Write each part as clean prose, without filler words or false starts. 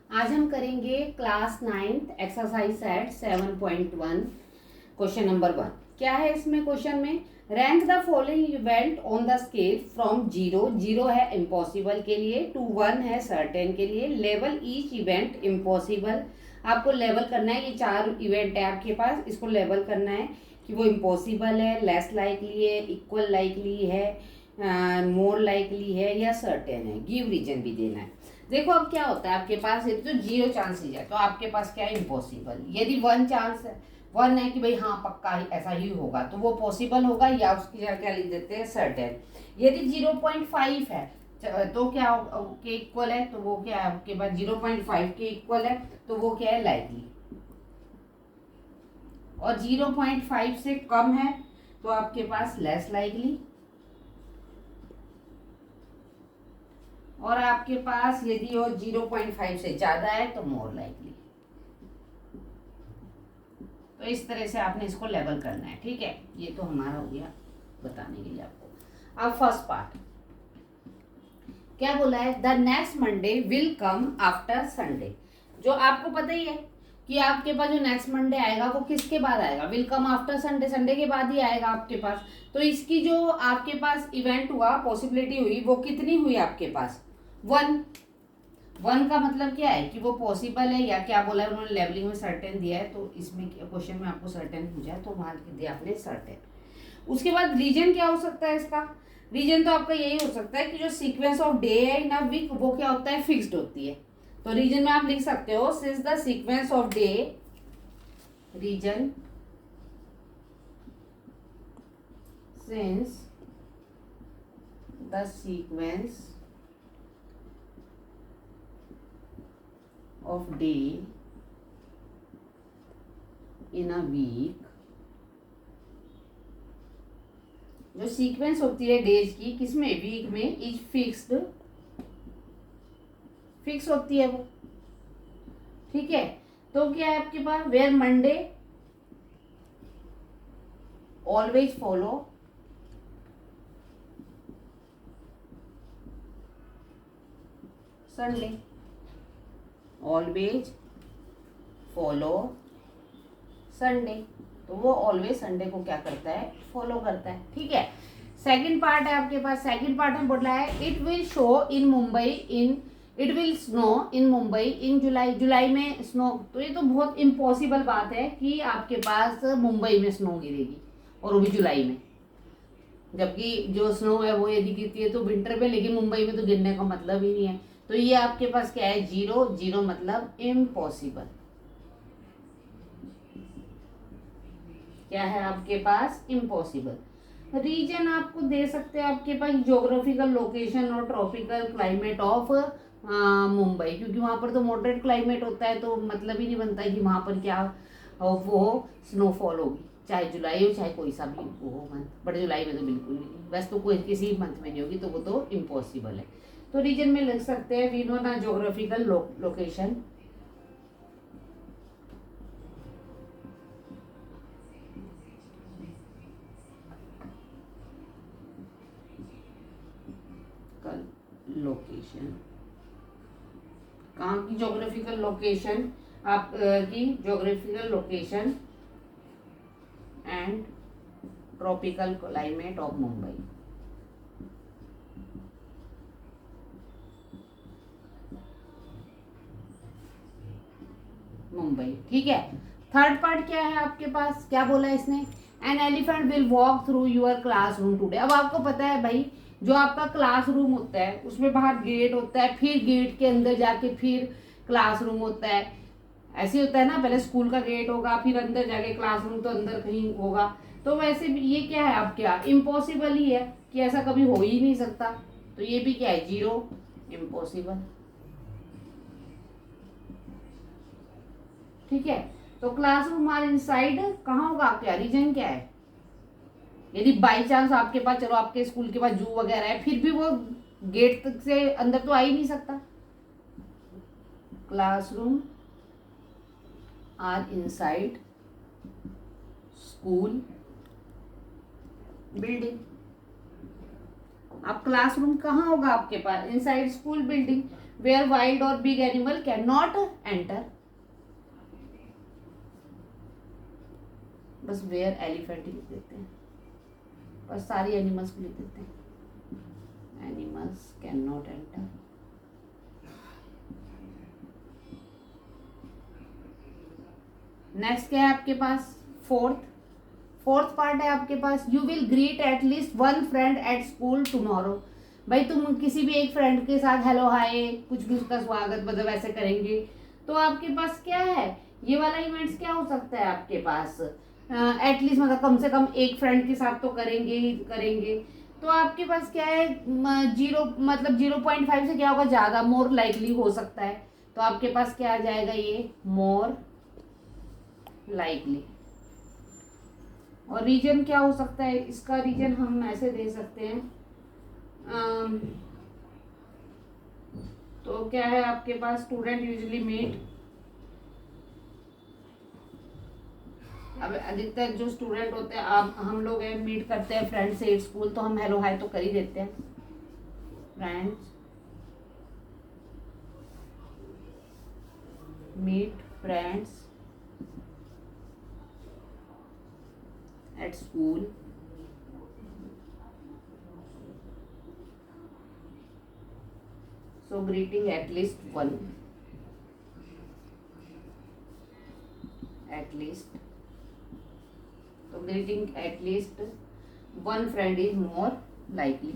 आज हम करेंगे class 9th exercise set 7.1 question number 1। क्या है इसमें क्वेश्चन में? Rank the following event on the scale from zero, zero है इम्पॉसिबल के लिए, टू 1 है सर्टेन के लिए, लेवल ईच इवेंट इम्पॉसिबल। आपको लेवल करना है, ये 4 इवेंट है आपके पास, इसको लेवल करना है कि वो इम्पॉसिबल है, लेस लाइकली है, इक्वल लाइकली है, मोर लाइकली है या सर्टेन है। गिव रीजन भी देना है। देखो अब क्या होता है आपके पास, यदि तो 0 चांसेस है तो आपके पास क्या है, इम्पॉसिबल। यदि 1 चांस है, 1 है कि भाई हाँ पक्का ही ऐसा ही होगा, तो वो पॉसिबल होगा, या उसकी जगह क्या लिख देते हैं, सर्टेन। यदि 0.5 है तो क्या के इक्वल है, तो वो क्या है आपके पास 0.5 के इक्वल है, तो वो क्या है, लाइकली। और 0.5 से कम है तो आपके पास लेस लाइकली, और आपके पास यदि वो 0.5 से ज्यादा है तो मोर लाइकली। तो इस तरह से आपने इसको लेवल करना है, ठीक है। ये तो हमारा हो गया बताने के लिए आपको। अब फर्स्ट पार्ट क्या बोला है, the next Monday will come after Sunday. जो आपको पता ही है कि आपके पास जो नेक्स्ट मंडे आएगा वो किसके बाद आएगा, will come after Sunday, Sunday के बाद ही आएगा आपके पास। तो इसकी जो आपके पास इवेंट हुआ, पॉसिबिलिटी हुई, वो कितनी हुई आपके पास, 1। 1 का मतलब क्या है कि वो पॉसिबल है, या क्या बोला है उन्होंने, लेवलिंग में सर्टेन दिया है, तो इसमें क्वेश्चन में आपको सर्टेन पूछा है तो वहां दिया आपने सर्टेन। उसके बाद रीजन क्या हो सकता है इसका, रीजन तो आपका यही हो सकता है कि जो सीक्वेंस ऑफ डे है इन अ वीक वो क्या होता है, फिक्स्ड होती है। तो रीजन में आप लिख सकते हो, since the sequence of day, reason since the sequence of day in a week, जो सीक्वेंस होती है डेज की, किसमें, वीक में, इज फिक्स्ड, फिक्स होती है वो, ठीक है। तो क्या है आपके पास, where Monday always follow Sunday, always follow Sunday, तो वो ऑलवेज संडे को क्या करता है, फॉलो करता है, ठीक है। सेकंड पार्ट है आपके पास, सेकंड पार्ट में बोला है it will show in Mumbai in, it will snow in Mumbai in July, जुलाई में स्नो। तो ये तो बहुत इम्पॉसिबल बात है कि आपके पास मुंबई में स्नो गिरेगी, और वो भी जुलाई में, जबकि जो स्नो है वो यदि गिरती है तो विंटर में, लेकिन मुंबई में तो गिरने का मतलब ही नहीं है। तो ये आपके पास क्या है, 0, 0 मतलब इम्पॉसिबल। क्या है आपके पास, इम्पॉसिबल। रीजन आपको दे सकते हैं आपके पास, ज्योग्राफिकल लोकेशन और ट्रॉपिकल क्लाइमेट ऑफ मुंबई, क्योंकि वहां पर तो मॉडरेट क्लाइमेट होता है, तो मतलब ही नहीं बनता है कि वहां पर क्या वो स्नोफॉल होगी, चाहे जुलाई हो चाहे कोई सा भी वो हो मंथ, बट जुलाई में तो बिल्कुल भी नहीं, बस तो कोई किसी मंथ में नहीं होगी, तो वो तो इम्पॉसिबल है। तो रीजन में लिख सकते हैं वी नो ना ज्योग्राफिकल लोकेशन, लोकेशन, कहाँ की ज्योग्राफिकल लोकेशन, आप की geographical location and tropical climate of Mumbai. Mumbai, ठीक है। थर्ड पार्ट क्या है आपके पास, क्या बोला है इसने, an elephant will walk through your classroom today. अब आपको पता है भाई, जो आपका क्लासरूम होता है उसमें बाहर गेट होता है, फिर गेट के अंदर जाके फिर क्लासरूम होता है, ऐसे होता है ना, पहले स्कूल का गेट होगा, फिर अंदर जाके क्लासरूम, तो अंदर कहीं होगा। तो वैसे भी ये क्या है आपके यहाँ, इम्पॉसिबल ही है कि ऐसा कभी हो ही नहीं सकता। तो ये भी क्या है, 0, इम्पॉसिबल, ठीक है। तो क्लासरूम आर इनसाइड कहाँ होगा आपके, रीजन क्या है, यदि बाई चांस आपके पास, चलो आपके स्कूल के पास जू वगैरह है, फिर भी वो गेट तक से अंदर तो आ ही नहीं सकता। Classroom are inside school building. अब क्लासरूम कहाँ होगा आपके पास, inside school building, where wild or big animal cannot enter. बस where elephant लिख देते हैं, बस सारी एनिमल्स को लिख देते हैं, animals can not enter. Next क्या है आपके पास, फोर्थ पार्ट है आपके पास, you will greet at least one friend at school tomorrow. भाई तुम किसी भी एक फ्रेंड के साथ हेलो हाय कुछ भी उसका स्वागत मतलब ऐसे करेंगे. तो आपके पास क्या है, ये वाला इवेंट्स क्या हो सकता है आपके पास, एटलीस्ट मतलब कम से कम एक फ्रेंड के साथ तो करेंगे ही करेंगे. तो आपके पास क्या है, 0 मतलब 0.5 से क्या होगा, ज़्यादा मोर लाइकली हो सकता है. तो आपके पास क्या आ जाएगा, ये मोर लाइकली. और रीजन क्या हो सकता है, इसका रीजन हम ऐसे दे सकते हैं. तो क्या है आपके पास, स्टूडेंट यूजुअली मीट. अब अधिकतर जो स्टूडेंट होते हैं, आप हम लोग मीट करते हैं फ्रेंड से एट स्कूल, तो हम हेलो हाय तो कर ही देते हैं. Friends meet friends at school. So greeting at least one. At least. So greeting at least one friend is more likely.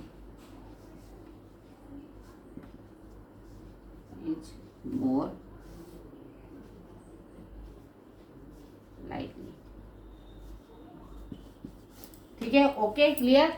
Is more likely. ठीक है, ओके, क्लियर.